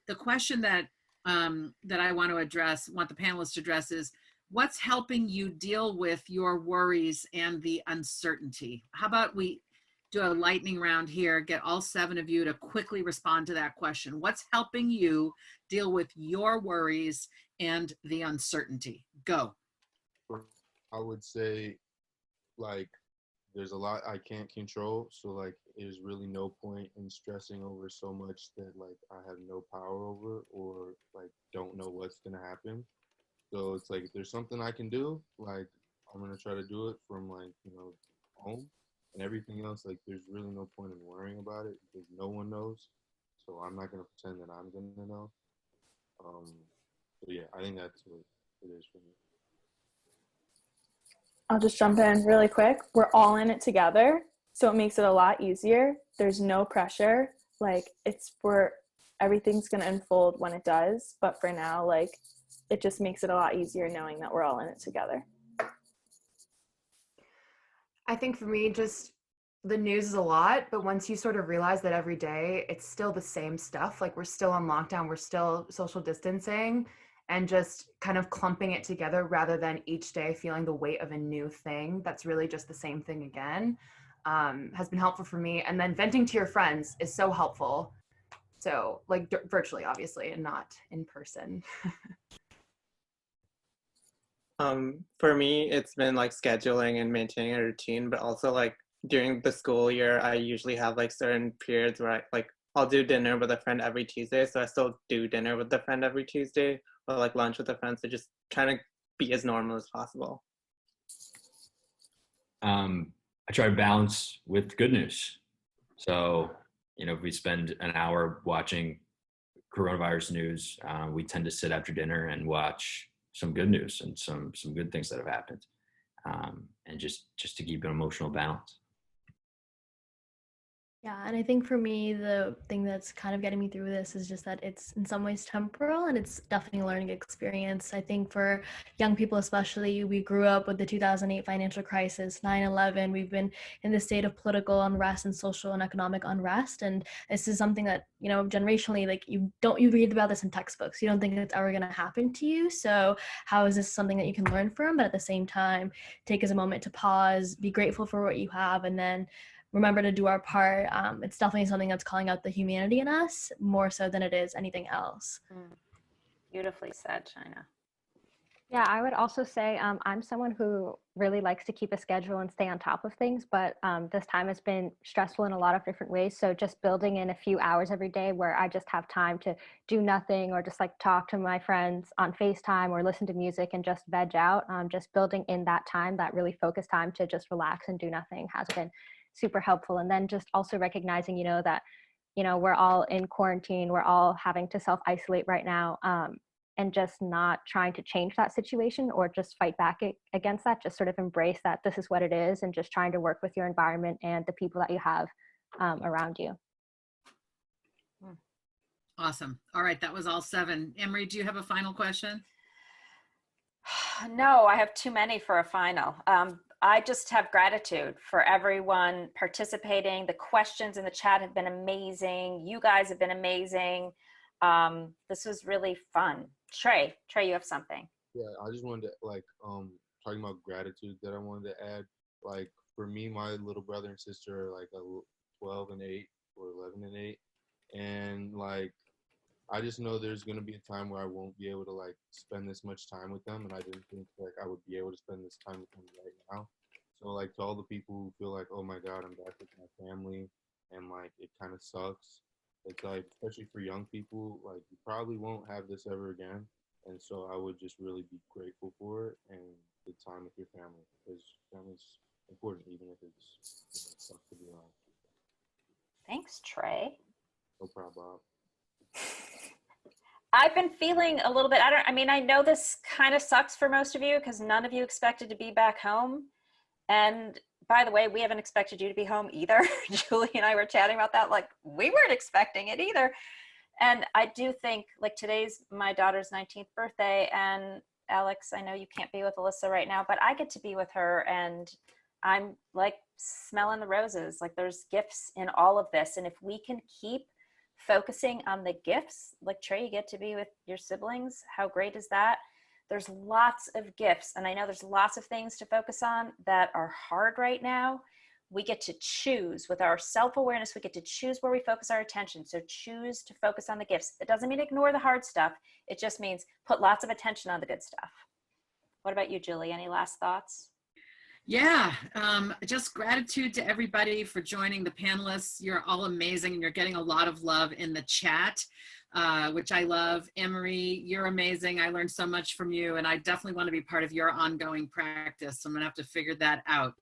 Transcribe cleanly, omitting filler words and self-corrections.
the question that I want to address, want the panelists to address is, what's helping you deal with your worries and the uncertainty? How about we do a lightning round here, get all 7 of you to quickly respond to that question. What's helping you deal with your worries and the uncertainty? Go. I would say, like, there's a lot I can't control, so like there's really no point in stressing over so much that like I have no power over or like don't know what's gonna happen. So it's like if there's something I can do, like I'm gonna try to do it from like, home, and everything else, like there's really no point in worrying about it because no one knows. So I'm not gonna pretend that I'm gonna know. So yeah, I think that's what it is for me. I'll just jump in really quick. We're all in it together, so it makes it a lot easier. There's no pressure. Like, everything's going to unfold when it does. But for now, like, it just makes it a lot easier knowing that we're all in it together. I think for me, just the news is a lot, but once you sort of realize that every day it's still the same stuff, like we're still on lockdown, we're still social distancing, and just kind of clumping it together rather than each day feeling the weight of a new thing that's really just the same thing again, has been helpful for me. And then venting to your friends is so helpful. So like virtually, obviously, and not in person. For me, it's been like scheduling and maintaining a routine, but also like during the school year, I usually have like certain periods where I'll do dinner with a friend every Tuesday. So I still do dinner with a friend every Tuesday, or like lunch with a friend. So just trying to be as normal as possible. I try to balance with good news. So, if we spend an hour watching coronavirus news, we tend to sit after dinner and watch some good news and some good things that have happened, and just to keep an emotional balance. Yeah, and I think for me, the thing that's kind of getting me through this is just that it's in some ways temporal, and it's definitely a learning experience. I think for young people especially, we grew up with the 2008 financial crisis, 9/11. We've been in this state of political unrest and social and economic unrest, and this is something that, generationally, like you read about this in textbooks. You don't think it's ever going to happen to you. So how is this something that you can learn from? But at the same time, take as a moment to pause, be grateful for what you have, and then remember to do our part. It's definitely something that's calling out the humanity in us more so than it is anything else. Beautifully said, China. Yeah, I would also say I'm someone who really likes to keep a schedule and stay on top of things, but this time has been stressful in a lot of different ways. So just building in a few hours every day where I just have time to do nothing or just like talk to my friends on FaceTime or listen to music and just veg out, just building in that time, that really focused time to just relax and do nothing has been super helpful. And then just also recognizing, that, we're all in quarantine, we're all having to self-isolate right now, and just not trying to change that situation or just fight back against that, just sort of embrace that this is what it is and just trying to work with your environment and the people that you have around you. Awesome. All right, that was all 7. Annmarie, do you have a final question? No, I have too many for a final. I just have gratitude for everyone participating. The questions in the chat have been amazing. You guys have been amazing. This was really fun. Trey, you have something. Yeah, I just wanted to talking about gratitude that I wanted to add. Like for me, my little brother and sister are like 12 and 8 or 11 and 8. And like, I just know there's going to be a time where I won't be able to like spend this much time with them. And I didn't think like I would be able to spend this time with them right now. So like to all the people who feel like, oh my God, I'm back with my family and like it kind of sucks. It's like, especially for young people, like you probably won't have this ever again. And so I would just really be grateful for it and the time with your family, because family's important, even if it's tough to be around. Thanks, Trey. No problem. I've been feeling a little bit, I know this kind of sucks for most of you because none of you expected to be back home. And by the way, we haven't expected you to be home either. Julie and I were chatting about that. Like, we weren't expecting it either. And I do think, like, today's my daughter's 19th birthday. And Alex, I know you can't be with Alyssa right now, but I get to be with her. And I'm, like, smelling the roses. Like, there's gifts in all of this. And if we can keep focusing on the gifts. Like Trey, you get to be with your siblings. How great is that? There's lots of gifts, and I know there's lots of things to focus on that are hard right now. We get to choose with our self-awareness. We get to choose where we focus our attention. So choose to focus on the gifts. It doesn't mean ignore the hard stuff. It just means put lots of attention on the good stuff. What about you, Julie? Any last thoughts? Yeah, just gratitude to everybody for joining, the panelists. You're all amazing, and you're getting a lot of love in the chat, which I love. Annmarie, you're amazing. I learned so much from you, and I definitely want to be part of your ongoing practice. So I'm gonna have to figure that out.